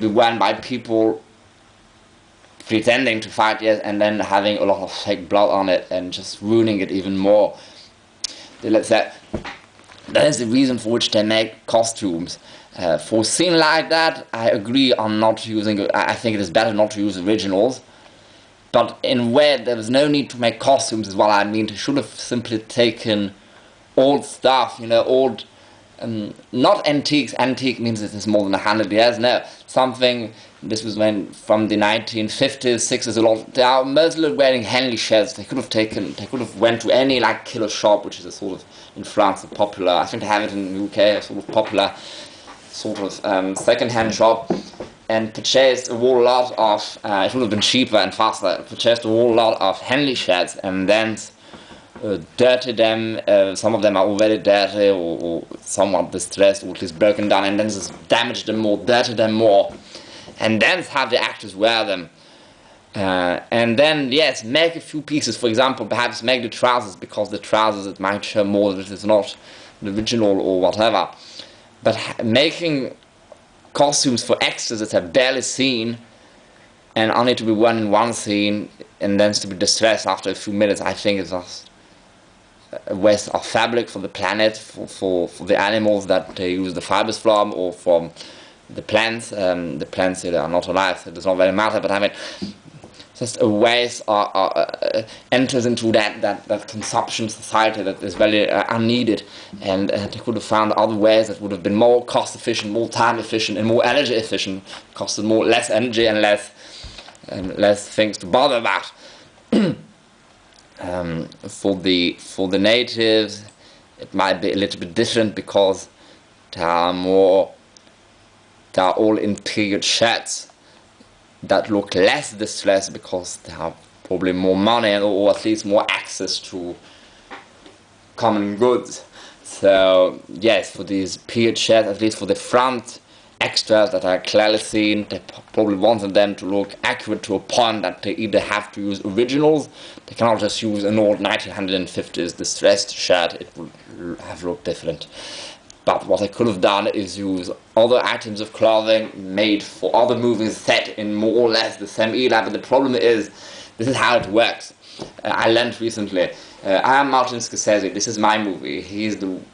be worn by people pretending to fight, yes, and then having a lot of fake blood on it and just ruining it even more. That is the reason for which they make costumes. For a scene like that, I agree on not using. I think it is better not to use originals. But in a way, there was no need to make costumes, is what I mean. They should have simply taken old stuff, old. Not antiques. Antique means it is more than 100 years. No, something. This was from the 1950s, 60s. A lot. They are mostly wearing Henley shirts. They could have went to any killer shop, which is a sort of in France a popular. I think they have it in the UK, a sort of popular sort of second-hand shop, and purchased a whole lot of. It would have been cheaper and faster. Purchased a whole lot of Henley shirts and then dirty them. Some of them are already dirty or somewhat distressed or at least broken down, and then just damage them more, dirty them more, and then have the actors wear them. And then, yes, make a few pieces. For example, perhaps make the trousers, because the trousers, it might show more that it is not the original or whatever. But making costumes for extras that are barely seen and only to be worn in one scene and then to be distressed after a few minutes, I think is just a waste of fabric for the planet, for the animals that they use the fibers from, or from the plants. The plants that are not alive, so it does not really matter, but I mean, just a waste enters into that consumption society that is very unneeded, and they could have found other ways that would have been more cost efficient, more time efficient, and more energy efficient, costed less energy and less things to bother about. For the natives, it might be a little bit different, because they are all in period shirts that look less distressed, because they have probably more money or at least more access to common goods. So yes, for these period shirts, at least for the front extras that are clearly seen, they probably wanted them to look accurate to a point that they either have to use originals, they cannot just use an old 1950s distressed shirt, it would have looked different. But what I could have done is use other items of clothing made for other movies set in more or less the same era. But the problem is, this is how it works. I learned recently. I am Martin Scorsese. This is my movie.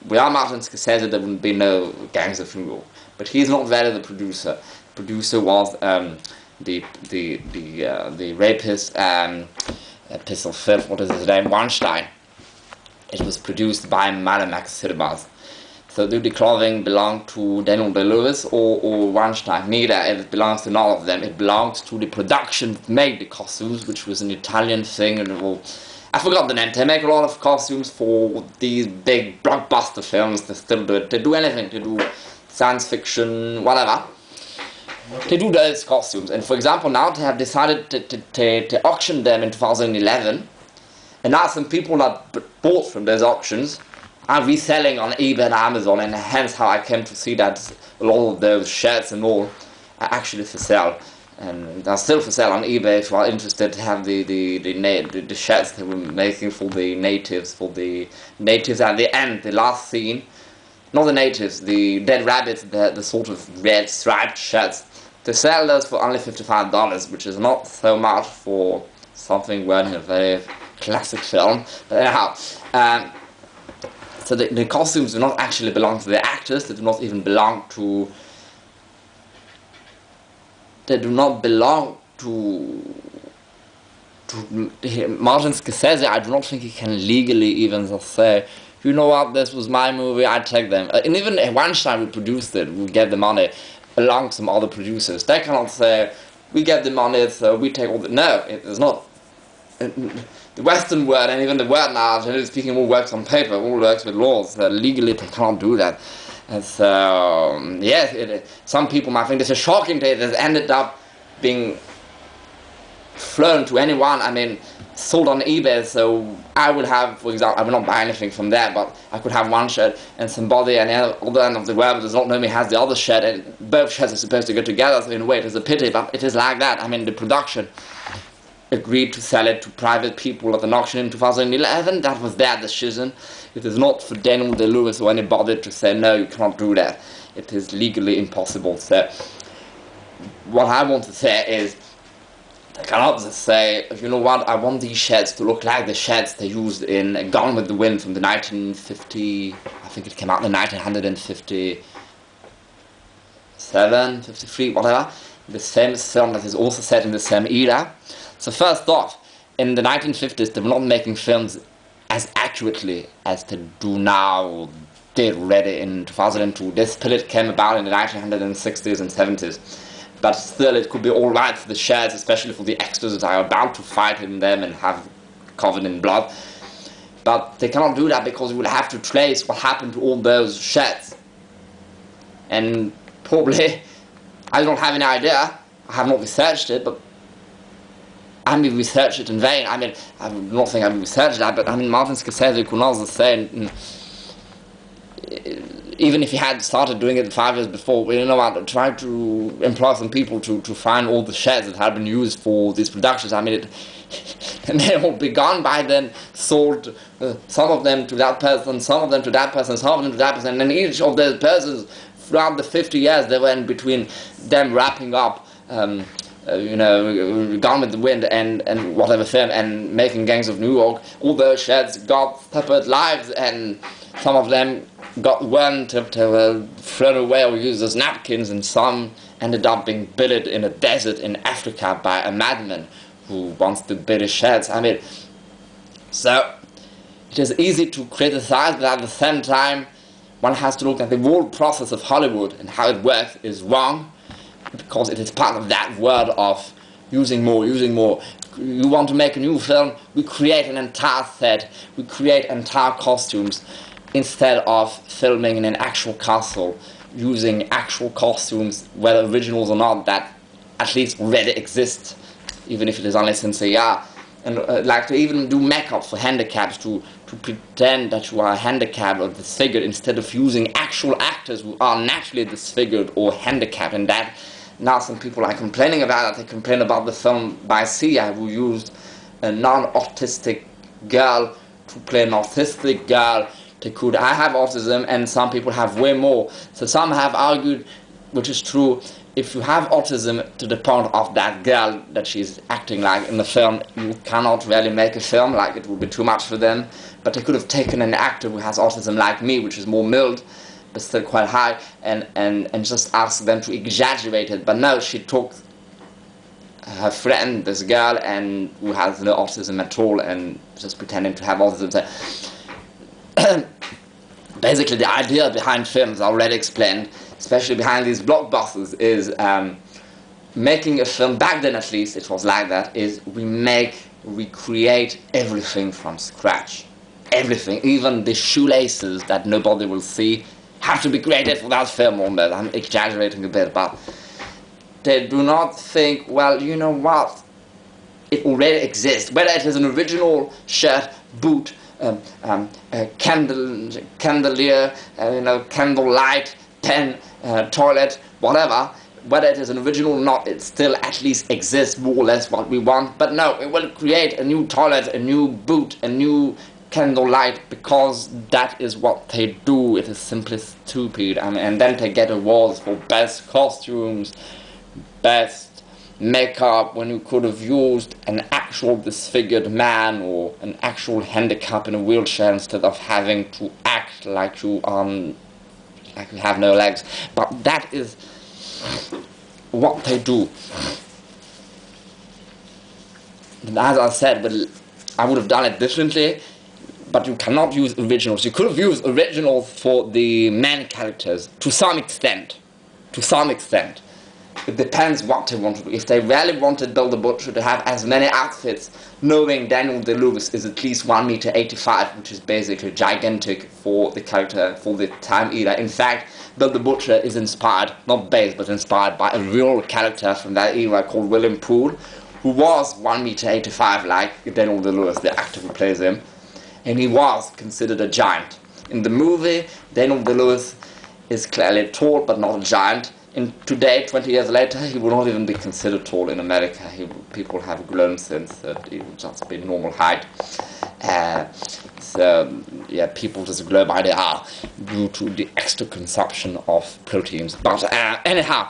Without Martin Scorsese, there wouldn't be no Gangs of New York. But he's not really the producer. The producer was the rapist, piece of filth. What is his name? Weinstein. It was produced by Miramax Cinemas. So do the clothing belong to Daniel Day-Lewis or Weinstein? Neither. It belongs to none of them. It belongs to the production that made the costumes, which was an Italian thing. And I forgot the name. They make a lot of costumes for these big blockbuster films. They still do it. They do anything. They do science fiction, whatever. They do those costumes. And for example, now they have decided to auction them in 2011. And now some people that bought from those auctions are reselling on eBay and Amazon, and hence how I came to see that a lot of those shirts and all are actually for sale, and they're still for sale on eBay if you are interested to have the shirts they were making for the natives at the end, the last scene. Not the natives, the dead rabbits, the sort of red striped shirts. They sell those for only $55, which is not so much for something wearing a very classic film. But anyhow, so the costumes do not actually belong to the actors. They do not even belong to. They do not belong to Martin Scorsese. I do not think he can legally even just say, you know what, this was my movie, I take them. And even Weinstein, who produced it, who get the money, along some other producers, they cannot say, we get the money, so we take all the. No, it is not. The Western world, and even the world now, generally speaking, all works on paper, all works with laws. Legally, they can't do that. And so, yes, some people might think this is shocking that it has ended up being flown to anyone. I mean, sold on eBay, so I would have, for example, I would not buy anything from there, but I could have one shirt, and somebody at the other end of the world does not know me has the other shirt, and both shirts are supposed to go together, so in a way it is a pity, but it is like that. I mean, the production agreed to sell it to private people at an auction in 2011. That was their decision. It is not for Daniel Day-Lewis or anybody to say, no, you cannot do that. It is legally impossible. So what I want to say is, they cannot just say, you know what, I want these sheds to look like the sheds they used in Gone with the Wind from the 1950, I think it came out in 1957, 53, whatever, this famous film that is also set in the same era. So first off, in the 1950s, they were not making films as accurately as they do now, did already in 2002. This pilot came about in the 1960s and 70s. But still, it could be alright for the sheds, especially for the extras that are about to fight in them and have covered in blood. But they cannot do that because you will have to trace what happened to all those sheds. And probably, I don't have any idea, I have not researched it, but I mean, research it in vain. I mean, I do not think I've researched that, but I mean, Martin Scorsese could also say, even if he had started doing it 5 years before, you know what, try to employ some people to find all the sheds that had been used for these productions. I mean, and they will be gone by then, sold, some of them to that person, some of them to that person, some of them to that person, and then each of those persons, throughout the 50 years they were in between them wrapping up, Gone with the Wind and whatever film, and making Gangs of New York, all those sheds got separate lives, and some of them got one to thrown away or used as napkins, and some ended up being billeted in a desert in Africa by a madman who wants to build his sheds. I mean, so it is easy to criticize, but at the same time, one has to look at the whole process of Hollywood and how it works is wrong, because it is part of that word of using more. You want to make a new film, we create an entire set, we create entire costumes, instead of filming in an actual castle, using actual costumes, whether originals or not, that at least already exist, even if it is only since a year. And like to even do makeup for handicaps, to pretend that you are handicapped or disfigured, instead of using actual actors who are naturally disfigured or handicapped. And that, now some people are complaining about it. They complain about the film by Sia, who used a non-autistic girl to play an autistic girl. I have autism, and some people have way more. So some have argued, which is true, if you have autism to the point of that girl that she's acting like in the film, you cannot really make a film, like it would be too much for them. But they could have taken an actor who has autism like me, which is more mild, but still quite high, and just asked them to exaggerate it. But no, she took her friend, this girl, and who has no autism at all, and just pretending to have autism. So, basically, the idea behind films, already explained, especially behind these blockbusters, is making a film. Back then, at least, it was like that. Is we create everything from scratch. Everything, even the shoelaces that nobody will see, have to be created for that film. Almost, I'm exaggerating a bit, but they do not think, well, you know what? It already exists. Whether it is an original shirt, boot, candelier, candle light, pen, toilet, whatever, whether it is an original or not, it still at least exists more or less what we want. But no, it will create a new toilet, a new boot, a new candle light, because that is what they do. It is simply stupid. And then they get awards for best costumes, best makeup, when you could have used an actual disfigured man or an actual handicap in a wheelchair, instead of having to act like you have no legs. But that is what they do. And as I said, but I would have done it differently, but you cannot use originals. You could have used originals for the main characters to some extent. It depends what they want to do. If they really wanted Bill the Butcher to have as many outfits, knowing Daniel Day-Lewis is at least 1.85 m, which is basically gigantic for the character, for the time era. In fact, Bill the Butcher is inspired, not based, but inspired by a real character from that era called William Poole, who was 1.85 m, like Daniel Day-Lewis, the actor who plays him, and he was considered a giant. In the movie, Daniel Day-Lewis is clearly tall, but not a giant. And today, 20 years later, he will not even be considered tall in America. People have grown since that he would just be normal height. People just grow by the hour due to the extra consumption of proteins. But anyhow,